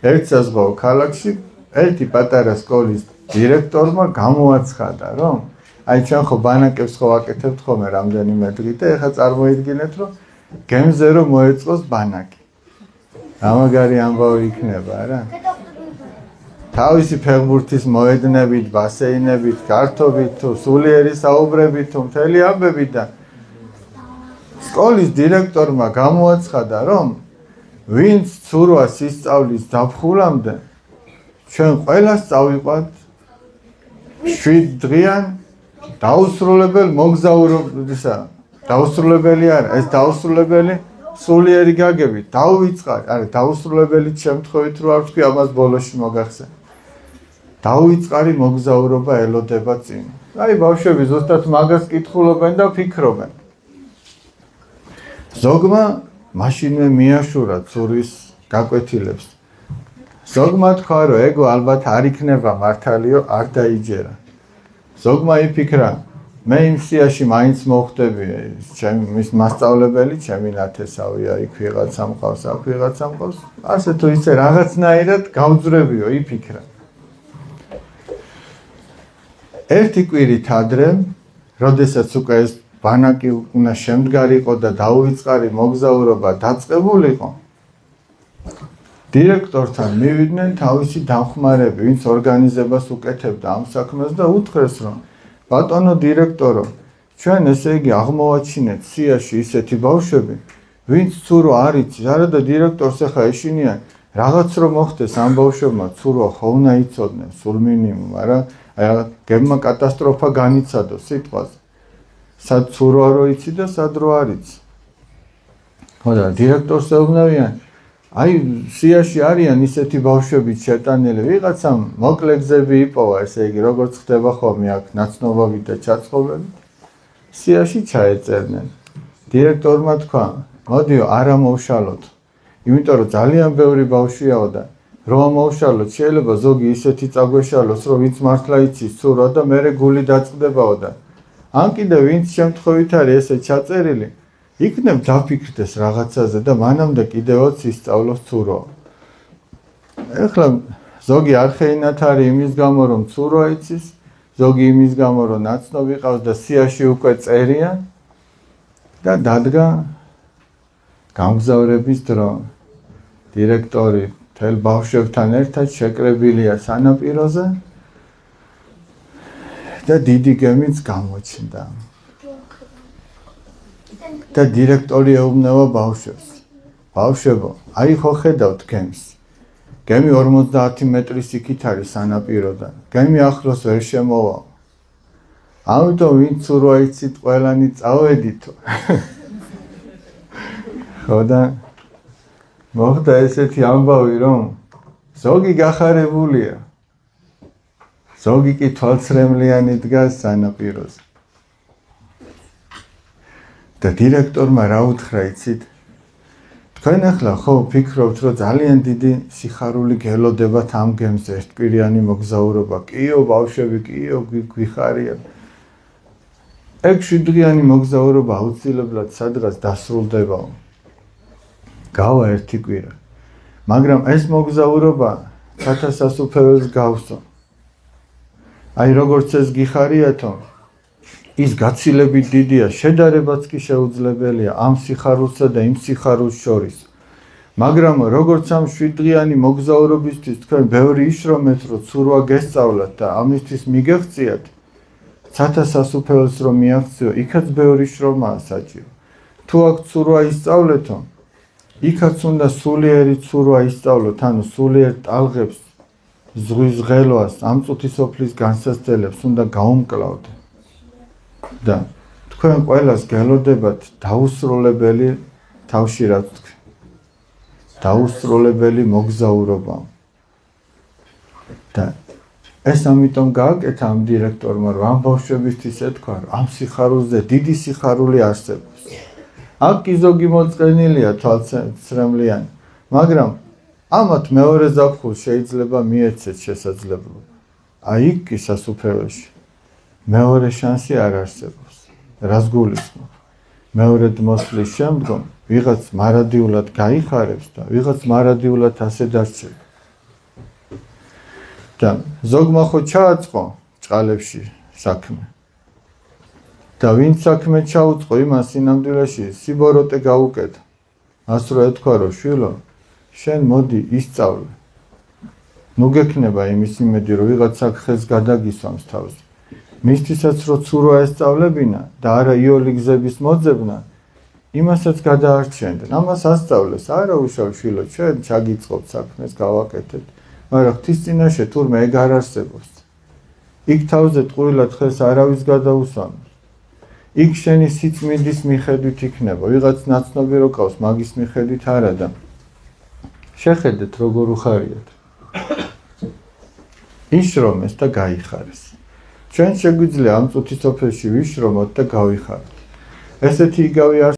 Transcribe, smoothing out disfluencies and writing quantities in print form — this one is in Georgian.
ერთ საზღვაო ქალაქში ერთი პატარა სკოლის დირექტორმა გამოაცხადა, რომ აი ჩვენ ხო ბანაკებს ხო ვაკეთებთ ხოლმე რამდენიმე დღით და ეხლა წარმოიდგინეთ, რომ გემზე რომ მოეწყოს ბანაკი. ამაგარი ამბავი იქნება რა. თავისი ფეხბურთის მოედნებით, ბასეინებით, გართობით თუ სულიერი საუბრებით თუ მთელი ამბებით და სკოლის დირექტორმა გამოაცხადა, რომ ვინც ცურვას ისწავლის დაფხულამდე ჩვენ ყველას წავიყვანთ 7 დღიან დაუსრულებელ მოგზაურობისა. დაუსრულებელი არა, ეს დაუსრულებელი სულიერი გაგებით დაუვიწყარი, არა დაუსრულებელი შემთხვევით რო არ ვთქვი, ამას ბოლოში მოგახსენ. დაუვიწყარი მოგზაურობა ელოდება წინ. აი ბავშვები ზუსტად მაგას კითხულობენ და ფიქრობენ. ზოგმა მაშინვე მიაშურა ცურვის გაკვეთილებს. ზოგმა თქვა, რომ ეგო ალბათ არ იქნება მართალიო, არ დაიჯერა. ზოგმა იფიქრა, მე იმ სიაში მაინც მოხვდები, ჩემი მასწავლებელი, ჩემი ნათესავია, იქ ვიღაცა მყავს, აქ ვიღაცა მყავს. ასე თუ ისე რაღაცნაირად გავძრებიო, იფიქრა. ერთი კვირით ადრე, როდესაც უკვე ეს ბანაკი უნდა შემდგარიყო და დაუვიწყარი მოგზაურობა დაწყებულიყო, დირექტორთან მივიდნენ თავისი დამხმარები, ვინც ორგანიზებას უკეთებდა ამ საქმეს და უთხრეს, რომ ბატონო დირექტორო, ჩვენ ესე იგი აღმოვაჩინეთ სიაში ისეთი ბავშვები, ვინც ცურვა არ იცის, არა და დირექტორს ახლა ეშინიან, რაღაც რომ მოხდეს ამ ბავშვებმა ცურვა ხო უნდა იცოდნენ, სულ მინიმუმ, არა, აი გემმა კატასტროფა განიცადო სიტყვაზე. სად ცურვა რო იცი და სად რო არ იცი. ხო და დირექტორს ეუბნებიან, აი სიაში არიან ისეთი ბავშვები შეტანილი, ვიღაცამ მოკლე გზები იპოვა, ესე იგი როგორც ხდება ხოლმე აქ ნაცნობობით და ჩაწყობებით, სიაში ჩაეწერდნენ. დირექტორმა თქვა, მოდიო არა მოვშალოთ, იმიტომ რომ ძალიან ბევრი ბავშვიაო და რომ მოვშალოთ, შეიძლება ზოგი ისეთი წაგვეშალოს, რომ ვინც მართლა იცის ცურვა და მერე გული დაწყდებაო და ან კიდე ვინც შემთხვევით არის ესე ჩაწერილი, იქნებ დაფიქრდეს რაღაცაზე და მანამდე კიდევაც ისწავლოს ცურვა. ეხლა ზოგი არხეინათ არის იმის გამო, რომ ცურვა იცის, ზოგი იმის გამო, რომ ნაცნობი ყავს და სიაში უკვე წერიან და დადგა გამგზავრების დრო. დირექტორი მთელ ბავშვებთან ერთად შეკრებილია სანაპიროზე და დიდი გემიც გამოჩნდა. და დირექტორი ეუბნება ბავშვებს. ბავშვებო, აი ხო ხედავთ გემს. გემი 50 მეტრის იქით არის სანაპიროდან. გემი ახლოს ვერ შემოვა. ამიტომ ვინც ცურვა იცით, ყველანი წავედითო. ხო და მოხდა ესეთი ამბავი, რომ ზოგი გახარებულია. ზოგი კი თვალცრემლიანი დგას სანაპიროზე. და დირექტორმა რა უთხრა იცით? თქვენ ახლა ხო ფიქრობთ, რომ ძალიან დიდი სიხარული გელოდებათ ამ გემზე ერთკვირიანი მოგზაურობა. კიო ბავშვები, კიო გვიხარია. ეგ 7 დღიანი მოგზაურობა აუცილებლად სადღაც დასრულდებაო. გავა ერთი კვირა. მაგრამ ეს მოგზაურობა სათა სასუფეველს გავსო. აი როგორც ეს გიხარიათო, ის გაცილებით დიდია, შედარებაც კი შეუძლებელია ამ სიხარულსა და იმ სიხარულს შორის. მაგრამ როგორც ამ 7 დღიანი მოგზაურობისთვის თქვენ ბევრი იშრომეთ, რომ ცურვა გესწავლათ და ამისთვის მიგეღწიათ, სათა სასუფეველს რომ მიაღწიო, იქაც ბევრი შრომაა საჭირო. თუ აქ ცურვა ისწავლეთო, იქაც უნდა სულიერი ცურვა ისწავლოთ, ანუ სულიერ ტალღებს, ზღვის ღელვას, ამ წუთის სოფლის განსაცდელებს უნდა გაუმკლავთ. და თქვენ ყველას გელოდებათ დაუსრულებელი თავში რაც თქვი. დაუსრულებელი მოგზაურობა. და ეს ამიტომ გააკეთა ამ დირექტორმა, რომ ამ ბავშვებისთვის ეთქვა, რომ ამ სიხარულზე დიდი სიხარული არსებობს. აქ კი ზოგი მოწყენილია თვალცრემლიანი, მაგრამ ამათ მეორე ზაფხულს შეიძლება მიეცეთ შესაძლებლობა. აი იქ კი სასუფეველში მეორე შანსი არ არსებობს. რას გულისხმობ? მეორედ მოსვლის შემდგომ ვიღაც მარადიულად გაიხარებს და ვიღაც მარადიულად ასე დარჩება. და ზოგმა ხო ჩააწყო ჭყალებში საქმე. და ვინც საქმე ჩაუწყო იმას სინამდვილეში სიბოროტე გაუკეთა. მას რო ეთქვა რომ შვილო შენ მოდი ისწავლე. ნუ გექნება იმის იმედი რომ ვიღაც საქმეს გადაგისვამს თავს. მისთვისაც რომ ცურო ესწავლებინა და არა იოლი გზების მოძებნა იმასაც გადაარჩენდნენ. ამას ასწავლეს, არა უშავ შვილო, ჩვენ ჩაგიწყობთ საქმეს გავაკეთებთ, მაგრამ ღვთის წინაშე თურმე ეგ არ არსებობს. იქ თავზე ტყუილად ხელს არავის გადაუსვამს. იქ შენი სიწმინდის მიხედვით იქნება, ვიღაც ნაცნობი რო ყავს, მაგის მიხედვით არა და შეხედეთ როგორ უხარიათ. იშრომეს და გაიხარეს. ჩვენ შეგვიძლია ამ წუთის ოფელში ვიშრომოთ და გავიხაროთ. ესეთი იგავი